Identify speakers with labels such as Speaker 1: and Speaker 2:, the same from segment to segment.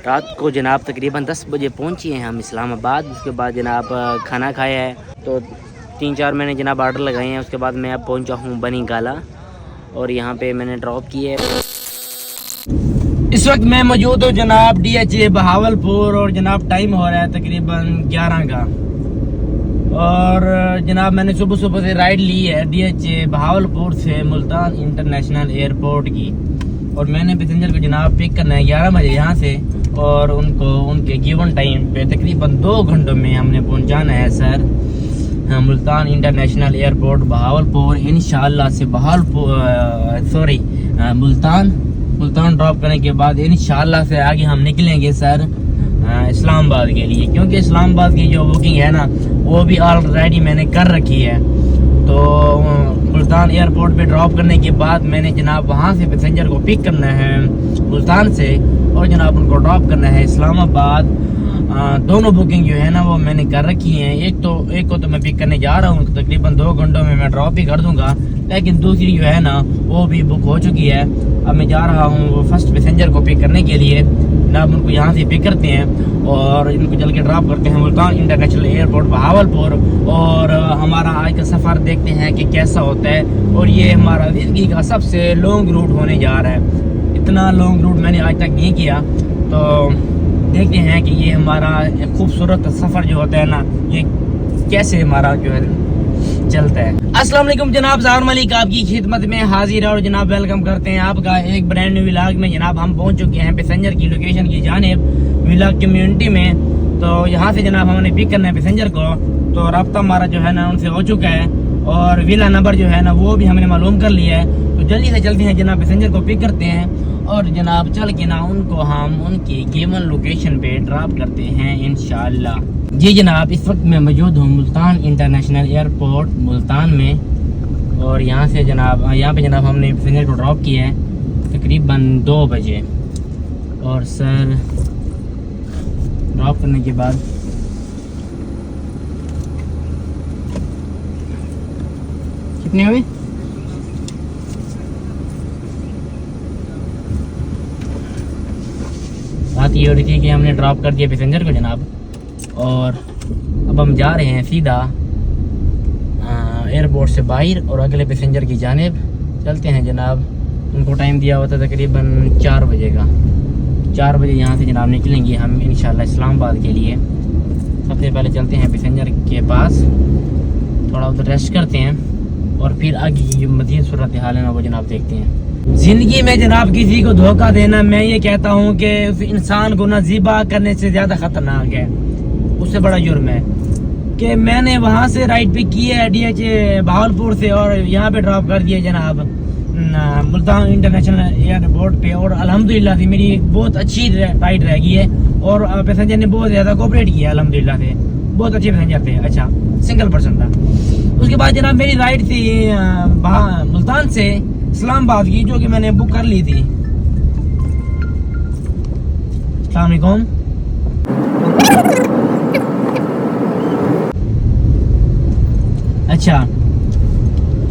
Speaker 1: रात को जनाब तकरीबन 10 बजे पहुँचे हैं हम इस्लामाबाद। उसके बाद जनाब खाना खाया है, तो 3-4 मैंने जनाब आर्डर लगाए हैं। उसके बाद मैं अब पहुँचा हूँ बनी गाला और यहाँ पे मैंने ड्रॉप किए। इस वक्त मैं मौजूद हूँ जनाब DHA बहावलपुर और जनाब टाइम हो रहा है तकरीबन 11 का। और जनाब मैंने सुबह सुबह से राइड ली है DHA बहावलपुर से मुल्तान इंटरनेशनल एयरपोर्ट की। और मैंने पैसेंजर को जनाब पिक करना है 11 बजे यहाँ से, और उनको उनके गिवन टाइम पे तकरीबन 2 घंटों में हमने पहुँचाना है sir Multan international airport Bahawalpur. इंशाल्लाह से मुल्तान ड्रॉप करने के बाद इंशाल्लाह से आगे हम निकलेंगे सर इस्लामाबाद के लिए, क्योंकि इस्लामाबाद की जो बुकिंग है ना वो भी ऑलरेडी मैंने कर रखी है। तो मुल्तान एयरपोर्ट पे ड्रॉप करने के बाद मैंने जनाब वहाँ से पैसेंजर को पिक करना है मुल्तान से और जनाब उनको ड्रॉप करना है इस्लामाबाद। दोनों बुकिंग जो है ना वो मैंने कर रखी हैं। एक को तो मैं पिक करने जा रहा हूँ, तकरीबन 2 घंटों में मैं ड्रॉप ही कर दूंगा, लेकिन दूसरी जो है ना वो भी बुक हो चुकी है। अब मैं जा रहा हूँ वो फर्स्ट पैसेंजर को पिक करने के लिए। जनाब उनको यहाँ से पिक करते हैं और इनको चल के ड्रॉप करते हैं मुल्तान इंटरनेशनल एयरपोर्ट बहावलपुर। और हमारा आज का सफ़र देखते हैं कि कैसा होता है। और ये हमारा ज़िंदगी का सबसे लॉन्ग रूट होने जा रहा है। इतना लॉन्ग रूट मैंने आज तक नहीं किया, तो देखते हैं कि ये हमारा खूबसूरत सफ़र जो होता है ना ये कैसे हमारा जो है चलता है। अस्सलाम वालेकुम जनाब, ज़ाहिर मलिक आपकी खिदमत में हाजिर है और जनाब वेलकम करते हैं आपका एक ब्रांड न्यू व्लॉग में। जनाब हम पहुंच चुके हैं पैसेंजर की लोकेशन की जानिब व्लॉग कम्युनिटी में। तो यहाँ से जनाब हमने पिक करना है पैसेंजर को। तो रब्ता हमारा जो है ना उनसे हो चुका है और विला नंबर जो है ना वो भी हमने मालूम कर लिया है। तो जल्दी से चलते हैं जनाब पैसेंजर को पिक करते हैं और जनाब चल के ना उनको हम उनकी गिवन लोकेशन पे ड्रॉप करते हैं इंशाल्लाह। जी जनाब, इस वक्त मैं मौजूद हूँ मुल्तान इंटरनेशनल एयरपोर्ट मुल्तान में। और यहाँ से जनाब यहाँ पे जनाब हमने पैसेंजर को ड्रॉप किया है तकरीबन 2 बजे। और सर ड्रॉप करने के बाद कितने हुए? बात ये हो रही थी कि हमने ड्रॉप कर दिया पैसेंजर को जनाब, और अब हम जा रहे हैं सीधा एयरपोर्ट से बाहर और अगले पैसेंजर की जानिब चलते हैं जनाब। उनको टाइम दिया हुआ था तकरीबन 4 बजे का। 4 बजे यहाँ से जनाब निकलेंगे हम इंशाल्लाह इस्लामाबाद के लिए। सबसे पहले चलते हैं पैसेंजर के पास, थोड़ा उधर रेस्ट करते हैं और फिर आगे की जो मज़ीद सूरत हाल है ना वो जनाब देखते हैं। ज़िंदगी में जनाब किसी को धोखा देना, मैं ये कहता हूँ कि उस इंसान को ना ज़िबा करने से ज़्यादा ख़तरनाक है, उससे बड़ा जुर्म है। कि मैंने वहाँ से राइड पिक की है DHA बहावलपुर से और यहाँ पे ड्रॉप कर दिया जनाब मुल्तान इंटरनेशनल एयरपोर्ट पे। और अल्हम्दुलिल्लाह से मेरी एक बहुत अच्छी राइड रह गई है और पैसेंजर ने बहुत ज़्यादा कोऑपरेट किया अल्हम्दुलिल्लाह से। बहुत अच्छे पैसेंजर थे, अच्छा सिंगल पर्सन था। उसके बाद जनाब मेरी राइड थी मुल्तान से इस्लामाबाद की, जो कि मैंने बुक कर ली थी। अस्सलाम वालेकुम। अच्छा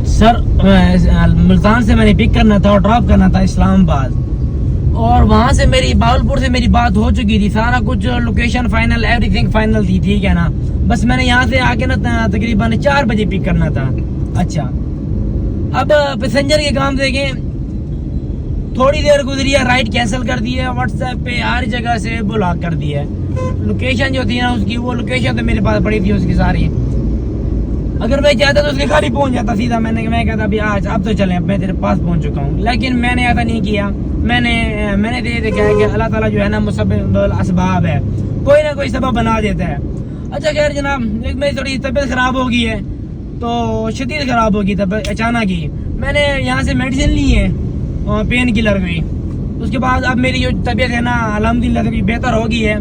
Speaker 1: सर, मुल्तान से मैंने पिक करना था और ड्रॉप करना था इस्लामाबाद, और वहाँ से मेरी बहावलपुर से मेरी बात हो चुकी थी। सारा कुछ लोकेशन फाइनल, एवरीथिंग फाइनल थी, ठीक है ना। बस मैंने यहाँ से आके ना तकरीबन 4 बजे पिक करना था। अच्छा, अब पैसेंजर के काम देखें, थोड़ी देर गुजरी है राइड कैंसिल कर दी है, व्हाट्सएप पे हर जगह से ब्लॉक कर दी है। लोकेशन जो थी ना उसकी, वो लोकेशन तो मेरे पास पड़ी थी उसकी सारी। अगर मैं चाहता तो उसके घर ही पहुंच जाता सीधा। मैं कहता अभी आज अब तो चलें, अब मैं तेरे पास पहुंच चुका हूँ। लेकिन मैंने ऐसा नहीं किया। मैंने देखा है कि अल्लाह ताला जो है ना मुसब्बिबुल असबाब है, कोई ना कोई सबब बना देता है। अच्छा खैर जनाब, मेरी थोड़ी तबीयत खराब हो गई है, तो शदीद खराब होगी तबीयत अचानक ही। मैंने यहाँ से मेडिसिन ली है पेन किलर की। उसके बाद अब मेरी जो तबीयत है ना अल्हम्दुलिल्लाह से बेहतर हो गई है।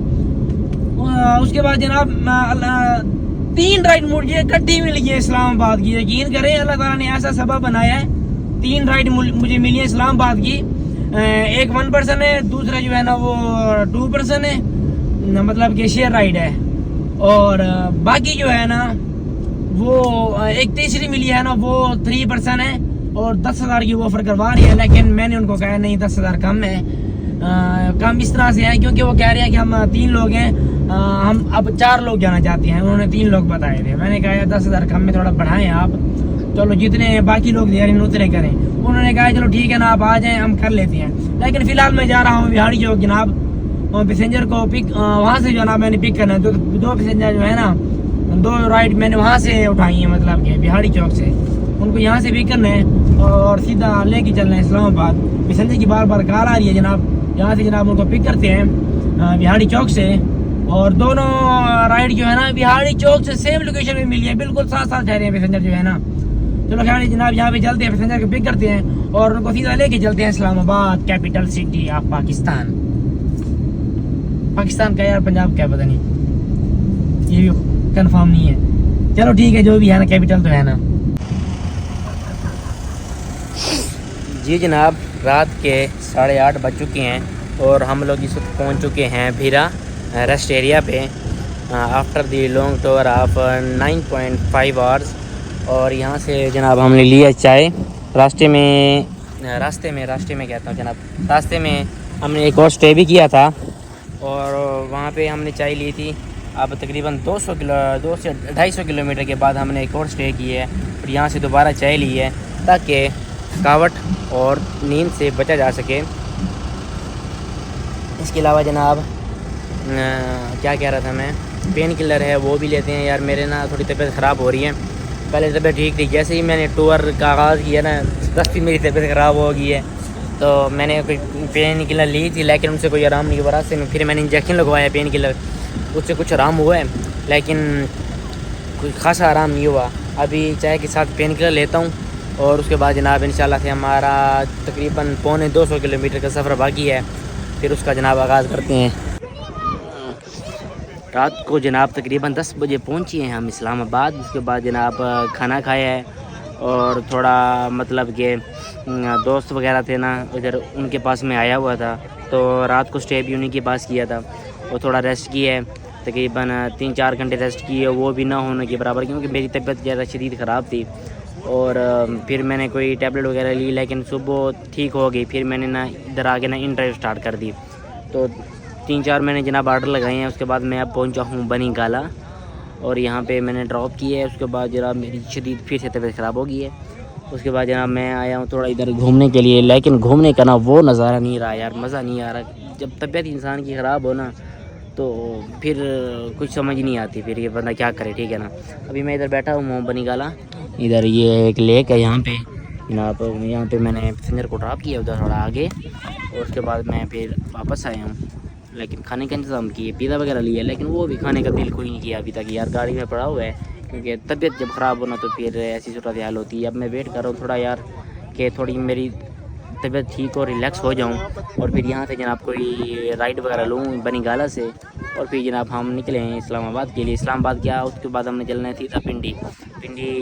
Speaker 1: उसके बाद जनाब 3 राइड मुझे इकट्ठी मिली है इस्लामाबाद की। यकीन करें अल्लाह ताला ने ऐसा सबब बनाया है। 3 राइड मुझे मिली है इस्लामाबाद की। एक 1 पर्सन है, दूसरा जो है ना वो 2 पर्सन है, मतलब कि शेयर राइड है। और बाकी जो है ना वो एक तीसरी मिली है ना वो 3 पर्सन है और 10,000 की ऑफर करवा रही है। लेकिन मैंने उनको कहा नहीं 10,000 कम है, काम इस तरह से है क्योंकि वो कह रहे हैं कि हम 3 लोग हैं, हम अब 4 लोग जाना चाहते हैं। उन्होंने 3 लोग बताए थे। मैंने कहा 10,000 कम में थोड़ा बढ़ाएं आप, चलो जितने बाकी लोग दे रहे हैं उतने करें। उन्होंने कहा चलो ठीक है ना, आप आ जाएं, हम कर लेते हैं। लेकिन फिलहाल मैं जा रहा हूँ बिहाड़ी चौक जनाब, पैसेंजर को पिक वहाँ से जो है ना मैंने पिक करना है। तो 2 पैसेंजर जो है ना, 2 राइड मैंने वहाँ से उठाई है, मतलब कि बिहाड़ी चौक से उनको यहाँ से पिक करना है और सीधा लेके चलना है इस्लामाबाद। पैसेंजर की बार बार कॉल आ रही है जनाब, यहाँ से जनाब उनको पिक करते हैं बिहाड़ी चौक से। और दोनों राइड जो है ना बिहाड़ी चौक से सेम लोकेशन में मिली है, बिल्कुल साथ साथ ठहरे हैं पैसेंजर जो है ना। चलो खैर जनाब यहाँ पे चलते हैं, पैसेंजर को पिक करते हैं और उनको सीधा लेके चलते हैं Islamabad, capital city of Pakistan. Pakistan का यार, पंजाब का पता नहीं, ये भी कंफर्म नहीं है। चलो ठीक है, जो भी है ना कैपिटल तो है ना। जी जनाब, रात के 8:30 बज चुके हैं और हम लोग इस वक्त पहुँच चुके हैं भीरा रेस्ट एरिया पे after the long tour of 9.5 hours. और यहाँ से जनाब हमने लिया चाय। रास्ते में कहता हूँ जनाब, रास्ते में हमने एक और स्टे भी किया था और वहाँ पे हमने चाय ली थी। अब तकरीबन 200 से 250 किलोमीटर के बाद हमने एक और स्टे की है और यहाँ से दोबारा चाय ली है ताकि थकावट और नींद से बचा जा सके। इसके अलावा जनाब क्या कह रहा था मैं, पेन किलर है वो भी लेते हैं यार। मेरे ना थोड़ी तबीयत ख़राब हो रही है, पहले तबीयत ठीक थी, जैसे ही मैंने टूर का आगाज़ किया ना रास्ते मेरी तबीयत ख़राब हो गई है। तो मैंने कोई पेन किलर ली थी लेकिन उनसे कोई आराम नहीं हुआ रास्ते में। फिर मैंने इंजेक्शन लगवाया पेन किलर, उससे कुछ आराम हुआ है लेकिन कोई ख़ासा आराम नहीं हुआ। अभी चाय के साथ पेन किलर लेता हूँ और उसके बाद जनाब इंशाल्लाह से हमारा तकरीबन 250 किलोमीटर का सफ़र बाकी है, फिर उसका जनाब आगाज़ करते हैं। रात को जनाब तकरीबन 10 बजे पहुँचे हैं हम इस्लामाबाद। उसके बाद जनाब खाना खाया है और थोड़ा मतलब कि दोस्त वगैरह थे ना इधर, उनके पास में आया हुआ था तो रात को स्टे भी उन्हीं के पास किया था और थोड़ा रेस्ट किया है, तकरीबन 3-4 घंटे रेस्ट किए, वो भी ना होने के बराबर क्योंकि मेरी तबीयत ज़्यादा शदीद ख़राब थी। और फिर मैंने कोई टैबलेट वगैरह ली लेकिन सुबह ठीक हो गई। फिर मैंने ना इधर आके ना इन ड्राइव स्टार्ट कर दी। तो 3-4 मैंने जनाब ऑर्डर लगाए हैं। उसके बाद मैं अब पहुंचा हूं बनी गाला और यहाँ पे मैंने ड्रॉप किया है। उसके बाद जनाब मेरी शदीद फिर से तबीयत ख़राब हो गई है। उसके बाद जनाब मैं आया हूँ थोड़ा इधर घूमने के लिए, लेकिन घूमने का ना वो नज़ारा नहीं रहा यार, मज़ा नहीं आ रहा। जब तबीयत इंसान की ख़राब हो ना तो फिर कुछ समझ नहीं आती, फिर ये बंदा क्या करे, ठीक है ना। अभी मैं इधर बैठा हूँ बनी गाला, इधर ये एक लेक है यहाँ पे जनाब। यहाँ पे मैंने पैसेंजर को ड्रॉप किया उधर थोड़ा आगे और उसके बाद मैं फिर वापस आया हूँ। लेकिन खाने का इंतज़ाम किए, पिज़्ज़ा वगैरह लिया, लेकिन वो भी खाने का दिल कोई नहीं किया अभी तक यार, गाड़ी में पड़ा हुआ है क्योंकि तबीयत जब ख़राब होना तो फिर ऐसी सूरत हाल होती है। अब मैं वेट कर रहा हूँ थोड़ा यार कि थोड़ी मेरी तबीयत ठीक हो, रिलैक्स हो जाऊँ और फिर यहाँ से जनाब कोई राइड वगैरह लूँ बनी गाला से और फिर जनाब हम निकले हैं इस्लामाबाद के लिए। इस्लामाबाद क्या, उसके बाद हमने चलना है सीधा पिंडी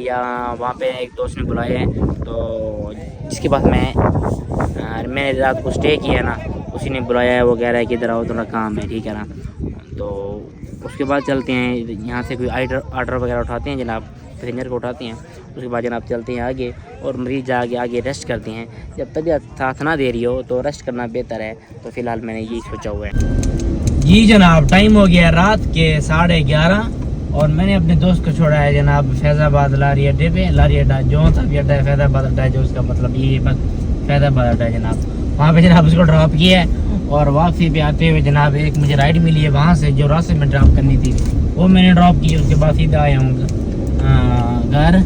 Speaker 1: या वहाँ पे एक दोस्त ने बुलाया है तो जिसके पास मैंने रात को स्टे किया ना, उसी ने बुलाया है। वो कह रहा है कि इधर आओ थोड़ा काम है, ठीक है ना। तो उसके बाद चलते हैं यहाँ से कोई आर्डर वगैरह उठाते हैं जनाब, पैसेंजर को उठाते हैं। उसके बाद जनाब चलते हैं आगे और मरीज़ आगे रेस्ट करते हैं। जब तबीयत साथ ना दे रही हो तो रेस्ट करना बेहतर है, तो फ़िलहाल मैंने यही सोचा हुआ है। जी जनाब, टाइम हो गया रात के 11:30 और मैंने अपने दोस्त को छोड़ा है जनाब फैज़ाबाद लारी अड्डे पे। लारी अड्डा जो सा भी अड्डा है, फैज़ाबाद अड्डा है जो, उसका मतलब ये बस फैज़ाबाद अड्डा है जनाब। वहाँ पे जनाब उसको ड्रॉप किया है और वापसी पे आते हुए जनाब एक मुझे राइड मिली है वहाँ से जो रास्ते में ड्रॉप करनी थी, वो मैंने ड्रॉप की। उसके बाद सीधा आया हूँ घर।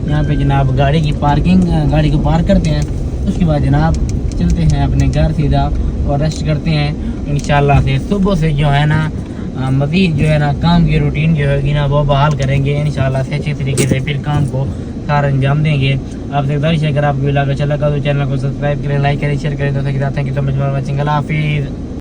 Speaker 1: यहाँ पे जनाब गाड़ी की पार्किंग, गाड़ी को पार्क करते हैं। उसके बाद जनाब चलते हैं अपने घर सीधा और रेस्ट करते हैं। इंशाल्लाह से सुबह से जो है ना मज़ीद जो है ना काम की रूटीन जो होगी ना वो बहाल करेंगे इंशाल्लाह से अच्छे तरीके से, फिर काम को सारा अंजाम देंगे। आपसे गुजारिश है अगर आपको अच्छा लगा तो चैनल को सब्सक्राइब करें, लाइक करें, शेयर करें। तो thank you so much for watching. अल्लाह हाफिज़।